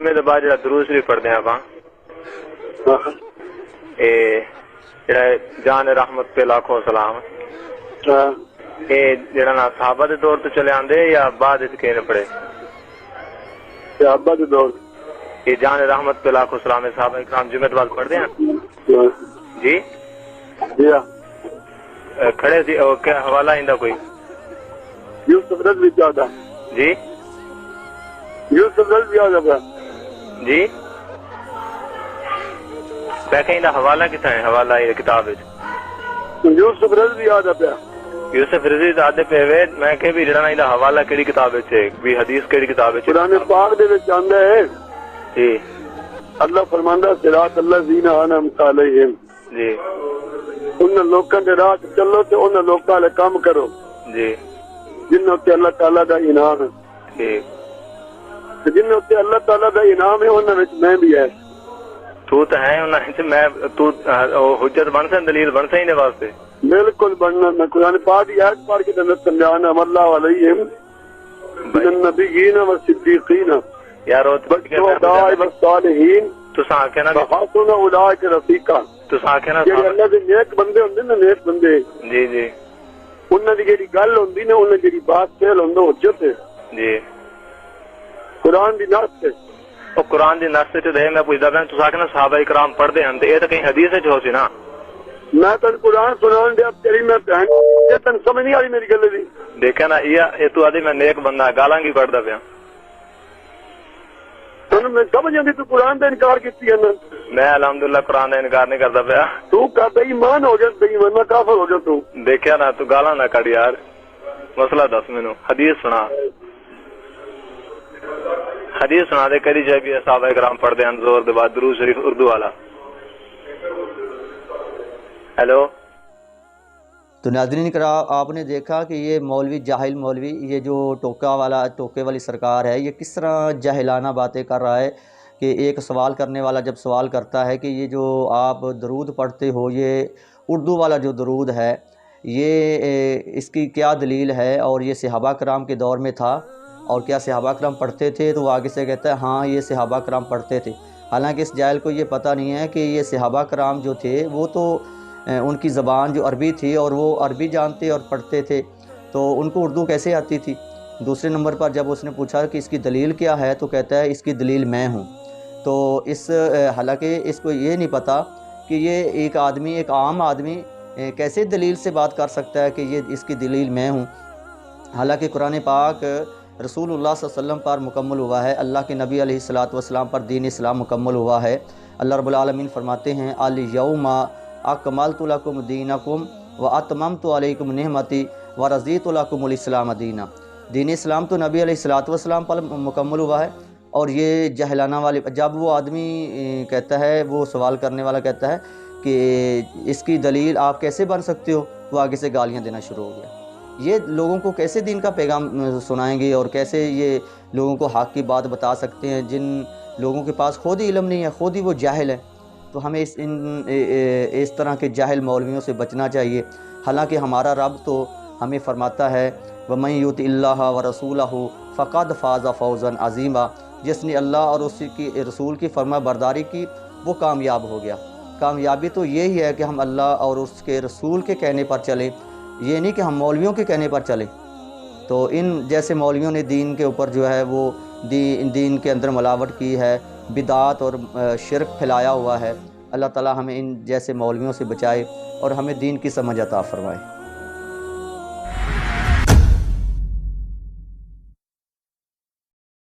کلمے دے بعد جڑا درود شریف پڑھدے ہیں اپاں اے جڑا جان رحمت پہ لاکھوں سلام اے جڑا نا صحابہ دے دور تو چلے آندے یا بعد وچ کہنے پڑے؟ صحابہ دے دور یہ جان رحمت پہ لاکھوں سلام ہے صحابہ اکرام جمعہ بعد پڑھدے ہیں جی جی کھڑے سی او کیا حوالہ ایندا کوئی یوسف رضوی زیادہ جی یوسف رضوی زیادہ جی بیکیں دا حوالہ کتنا ہے حوالہ یہ کتاب وچ یوسف رضوی زیادہ پہ یوسف رضوی زیادہ پہ وے میں کہ بھی جڑا دا حوالہ کیڑی کتاب وچ ہے بھی حدیث کیڑی کتاب وچ قرآن پاک دے وچ آندا ہے جی اللہ فرماندا صراط الذین انعمت علیہم جی ان لوکاں دے راہ چلو تے ان لوکاں والے کام کرو جی جنہاں تے اللہ تعالیٰ دا انعام ہے ٹھیک جنہاں تے اللہ تعالیٰ دا انعام ہے انہاں وچ میں بھی ہے تو ہے انہاں وچ میں تو حجت بن سن دلیل بن سن دے واسطے بالکل بننا میں قرآن پاک دی آیت پڑھ کے تمہیں سمجھانا اللہ علیہم من النبیین والصدیقین یار والشہداء والصالحین تساں کہ نا وحسن اولئک رفیقا تساں کہ نا جڑے اللہ دے نیک بندے ہوندے نا نیک بندے جی جی انہاں دی جڑی گل ہوندی نا انہاں جڑی بات کہل ہوندا حجت ہے جی قرآن دی نص ہے او قرآن دی نص تے دے میں پوچھدا پیا تساں کہ نا صحابہ اکرام پڑھدے ہن تے اے تے کہیں حدیث وچ ہو سی نا میں تن قرآن سنان دیا تیری میں بہن تن سمجھ نہیں آئی میری گل دی دیکھا نا یہ تو آدھی میں نیک بندہ گالاں کی پڑھدا پیا تن میں سمجھ آندی تو قرآن دا انکار کیتی ہے نا میں الحمدللہ قرآن دا انکار نہیں کردا پیا تو کا بے ایمان ہو جا بے ایمان میں کافر ہو جا تو دیکھا نا تو گالاں نہ کڈ یار مسئلہ دس مینوں حدیث سنا حدیث سنا دے کدی جے بھی صحابہ اکرام پڑھدے ہیں زور دے بعد درود شریف اردو والا ہیلو تو ناظرین کرام آپ نے دیکھا کہ یہ مولوی جاہل مولوی یہ جو ٹوکے والی سرکار ہے یہ کس طرح جاہلانہ باتیں کر رہا ہے کہ ایک سوال کرنے والا جب سوال کرتا ہے کہ یہ جو آپ درود پڑھتے ہو یہ اردو والا جو درود ہے یہ اس کی کیا دلیل ہے اور یہ صحابہ کرام کے دور میں تھا اور کیا صحابہ کرام پڑھتے تھے تو وہ آگے سے کہتا ہے ہاں یہ صحابہ کرام پڑھتے تھے حالانکہ اس جاہل کو یہ پتہ نہیں ہے کہ یہ صحابہ کرام جو تھے وہ تو ان کی زبان جو عربی تھی اور وہ عربی جانتے اور پڑھتے تھے تو ان کو اردو کیسے آتی تھی۔ دوسرے نمبر پر جب اس نے پوچھا کہ اس کی دلیل کیا ہے تو کہتا ہے اس کی دلیل میں ہوں۔ تو حالانکہ اس کو یہ نہیں پتہ کہ یہ ایک آدمی ایک عام آدمی کیسے دلیل سے بات کر سکتا ہے کہ یہ اس کی دلیل میں ہوں، حالانکہ قرآن پاک رسول اللہ صلی اللہ علیہ وسلم پر مکمل ہوا ہے، اللہ کے نبی علیہ الصلاۃ والسلام پر دین اسلام مکمل ہوا ہے۔ اللہ رب العالمین فرماتے ہیں الیوم اکملت لکم دینکم واتممت علیکم نعمتی ورضیت لکم الاسلام دینا۔ دین اسلام تو نبی علیہ الصلاۃ والسلام پر مکمل ہوا ہے، اور یہ جہلانہ والے جب وہ آدمی کہتا ہے وہ سوال کرنے والا کہتا ہے کہ اس کی دلیل آپ کیسے بن سکتے ہو تو آگے سے گالیاں دینا شروع ہو گیا۔ یہ لوگوں کو کیسے دین کا پیغام سنائیں گے اور کیسے یہ لوگوں کو حق کی بات بتا سکتے ہیں جن لوگوں کے پاس خود ہی علم نہیں ہے، خود ہی وہ جاہل ہے۔ تو ہمیں اس طرح کے جاہل مولویوں سے بچنا چاہیے، حالانکہ ہمارا رب تو ہمیں فرماتا ہے وَمَن يُطِعِ اللَّهَ وَرَسُولَهُ فَقَدْ فَازَ فَوْزًا عَظِيمًا، جس نے اللہ اور اس کی رسول کی فرما برداری کی وہ کامیاب ہو گیا۔ کامیابی تو یہی ہے کہ ہم اللہ اور اس کے رسول کے کہنے پر چلیں، یہ نہیں کہ ہم مولویوں کے کہنے پر چلیں۔ تو ان جیسے مولویوں نے دین کے اوپر جو ہے وہ دین کے اندر ملاوٹ کی ہے، بدعات اور شرک پھیلایا ہوا ہے۔ اللہ تعالی ہمیں ان جیسے مولویوں سے بچائے اور ہمیں دین کی سمجھ عطا فرمائے۔